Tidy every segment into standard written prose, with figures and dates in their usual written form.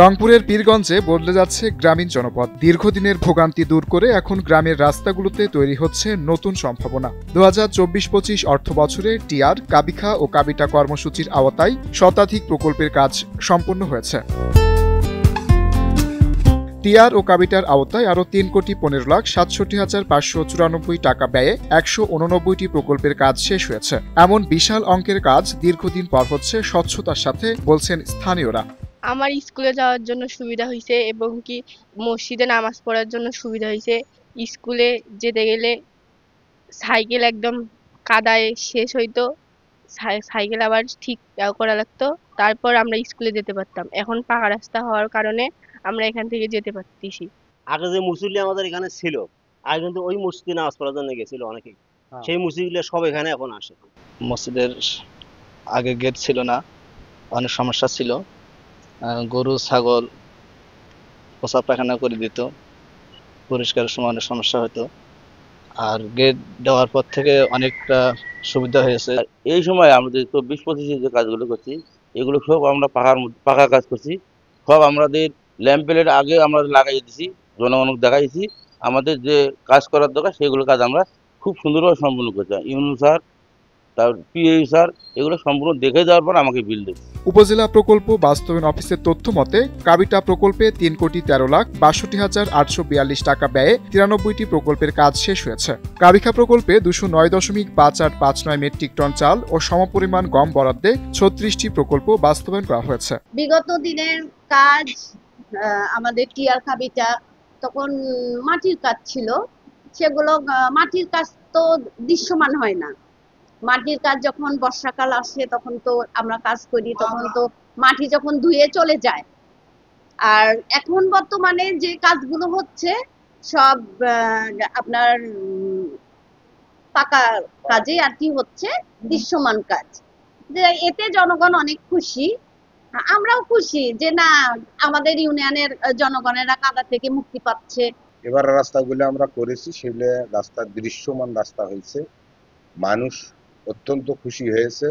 রংপুরের পীরগঞ্জে বদলে যাচ্ছে গ্রামীণ জনপদ। দীর্ঘদিনের ভোগান্তি দূর করে এখন গ্রামের রাস্তাগুলোতে তৈরি হচ্ছে নতুন সম্ভাবনা। 2024-25 অর্থ বছরে টিআর, কাবিখা ও কাবিটা কর্মসূচির আওতায় শতাধিক প্রকল্পের কাজ সম্পন্ন হয়েছে। টিআর ও কাবিটার আওতায় আরও 3,15,67,594 টাকা ব্যয়ে 189টি প্রকল্পের কাজ শেষ হয়েছে। এমন বিশাল অঙ্কের কাজ দীর্ঘদিন পর হচ্ছে স্বচ্ছতার সাথে, বলছেন স্থানীয়রা। আমার স্কুলে যাওয়ার জন্য সুবিধা হয়েছে এবং কি মসজিদে নামাজ পড়ার জন্য সুবিধা হয়েছে। স্কুলে যেতে গেলে সাইকেল একদম কাদায় শেষ হইতো, সাইকেল আবার ঠিক করা লাগতো, তারপর আমরা স্কুলে যেতে পারতাম। এখন পাকা রাস্তা হওয়ার কারণে আমরা এখান থেকে যেতে পারতেছি। আগে যে মুসল্লি আমাদের এখানে ছিল, আগে কিন্তু ওই মসজিদে নামাজ পড়ার জন্য গেছিল অনেকেই, সেই মসজিদগুলো সব এখানে এখন আসে। মসজিদের আগে গেট ছিল না, অনেক সমস্যা ছিল। গরু ছাগল প্রসাব পায়খানা করে দিত, পরিষ্কারের সময় অনেক সমস্যা হতো। আর গেট দেওয়ার পর থেকে অনেকটা সুবিধা হয়েছে। এই সময় আমাদের 24-25 যে কাজগুলো করছি, এগুলো সব আমরা পাকা কাজ করছি। সব আমাদের ল্যাম্পেলের আগে আমরা লাগাই দিয়েছি, জনগণকে দেখাইছি। আমাদের যে কাজ করার দরকার সেগুলো কাজ আমরা খুব সুন্দরভাবে সম্পন্ন করছি। ইউনু স্যার, তারপর পিএইউ স্যার, এগুলো সম্পূর্ণ দেখে যাওয়ার পর আমাকে বিল দেবে। উপজেলা প্রকল্প বাস্তবায়ন অফিসের তথ্য মতে কাবিটা প্রকল্পে 3,13,62,842 টাকা ব্যয়ে 93টি প্রকল্পের কাজ শেষ হয়েছে। কাবিখা প্রকল্পে 209.5859 মেট্রিক টন চাল ও সমপরিমাণ গম বরাদ্দে 36টি প্রকল্প বাস্তবায়ন করা হয়েছে। বিগত দিনের কাজ আমাদের টিআর কাবিটা তখন মাটির কাজ ছিল, সেগুলো মাটির কাজ তো দৃশ্যমান হয় না। মাটির কাজ যখন বর্ষাকাল আসে তখন তো আমরা কাজ করি, তখন তো মাটি যখন ধুয়ে চলে যায়। আর এখন বর্তমানে যে কাজগুলো হচ্ছে সব আপনার পাকা কাজে আর কি হচ্ছে, দৃশ্যমান কাজ, যে এতে জনগণ অনেক খুশি। আমরাও খুশি যে না, আমাদের ইউনিয়নের জনগণেরা কাদা থেকে মুক্তি পাচ্ছে। এবার রাস্তাগুলো আমরা করেছি, সেগুলো রাস্তা দৃশ্যমান রাস্তা হয়েছে, মানুষ অত্যন্ত খুশি হয়েছে,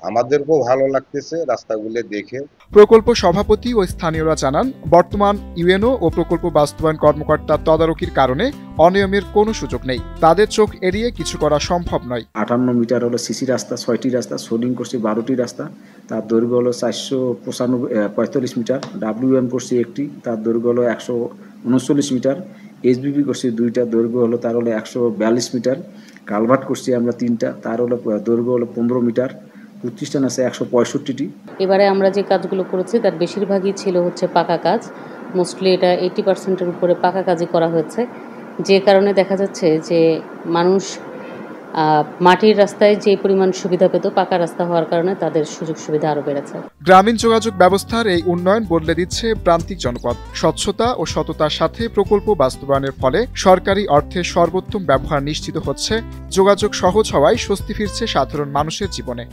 আমাদেরকেও ভালো লাগতেছে রাস্তাগুলো দেখে। প্রকল্প সভাপতি ও স্থানীয়রা জানান, বর্তমান ইউএনও ও প্রকল্প বাস্তবায়ন কর্মকর্তার তদারকির কারণে অনিয়মের কোনো সুযোগ নেই। তাদের চোখ এড়িয়ে কিছু করা সম্ভব নয়। 58 মিটার হলো সিসি রাস্তা, 6টি রাস্তা, সোডিং করছি 12টি রাস্তা, তার দৈর্ঘ্য হলো 445 মিটার, ডাব্লিউএম করছি একটি, তার দৈর্ঘ্য হলো 139 মিটার, এইচবিবি করছি 2টা, দৈর্ঘ্য হলো তার হলো 142 মিটার, কালভার্ট করছি আমরা 3টা, তার হলো দৈর্ঘ্য হলো 15 মিটার, প্রতিষ্ঠান আছে 165টি। এবারে আমরা যে কাজগুলো করেছি তার বেশিরভাগই ছিল হচ্ছে পাকা কাজ। মোস্টলি এটা 80%-এর উপরে পাকা কাজই করা হয়েছে, যে কারণে দেখা যাচ্ছে যে মানুষ মাটির রাস্তায় যে পরিমাণ সুবিধা পেত, পাকা রাস্তা হওয়ার কারণে তাদের সুযোগ সুবিধা আরও বেড়েছে। গ্রামীণ যোগাযোগ ব্যবস্থার এই উন্নয়ন বদলে দিচ্ছে প্রান্তিক জনপদ। স্বচ্ছতা ও সততার সাথে প্রকল্প বাস্তবায়নের ফলে সরকারি অর্থের সর্বোত্তম ব্যবহার নিশ্চিত হচ্ছে, যোগাযোগ সহজ হওয়ায় স্বস্তি ফিরছে সাধারণ মানুষের জীবনে।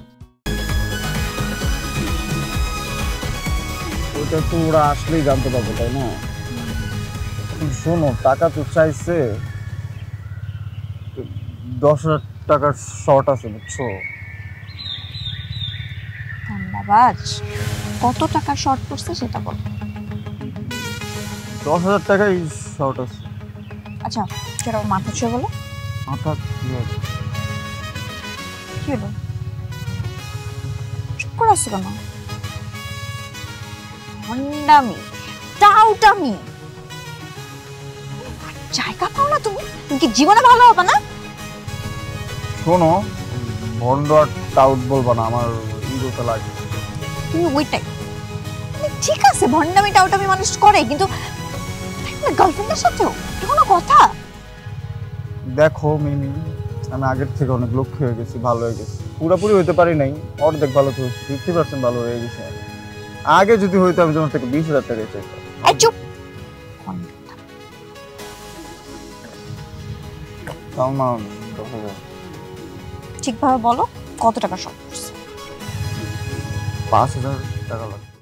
ওটা তো ওরা আসলেই জানতে পারবো, তাই না? শোনো, টাকা তো চাইছে, 10,000 টাকার শর্ট আছে, বুঝছো? ধন্যবাদ। কত টাকার শর্ট পড়ছে সেটা বল। 10,000 টাকাই শর্ট আছে। আচ্ছা, কেন মাথা ছুঁয়ে বলো। মাথা কি হলো? চুপ করে আসছো কেন? ভণ্ডামি, টাউটামি, জায়গা পাও না তুমি? তুমি কি জীবনে ভালো হবে না? শোনো, ভন্ড আর টাউট বলবা না, আমার ইগোতে লাগে। তুমি ওইটাই। ঠিক আছে, ভণ্ডামি টাউটামি মানুষ করে, কিন্তু গার্লফ্রেন্ডের সাথেও কোনো কথা? দেখো মিমি, আমি আগের থেকে অনেক লক্ষ্য হয়ে গেছি, ভালো হয়ে গেছি। পুরোপুরি হইতে পারি নাই, অর্ধেক ভালো তো হয়েছে, 50% ভালো হয়ে গেছে। আগে যদি হইতো আমি তোমার থেকে 20,000 টাকা চাইতাম। চুপ। ঠিকভাবে বলো, কত টাকা শর্ট পড়ছে? 5,000 টাকা লাগবে।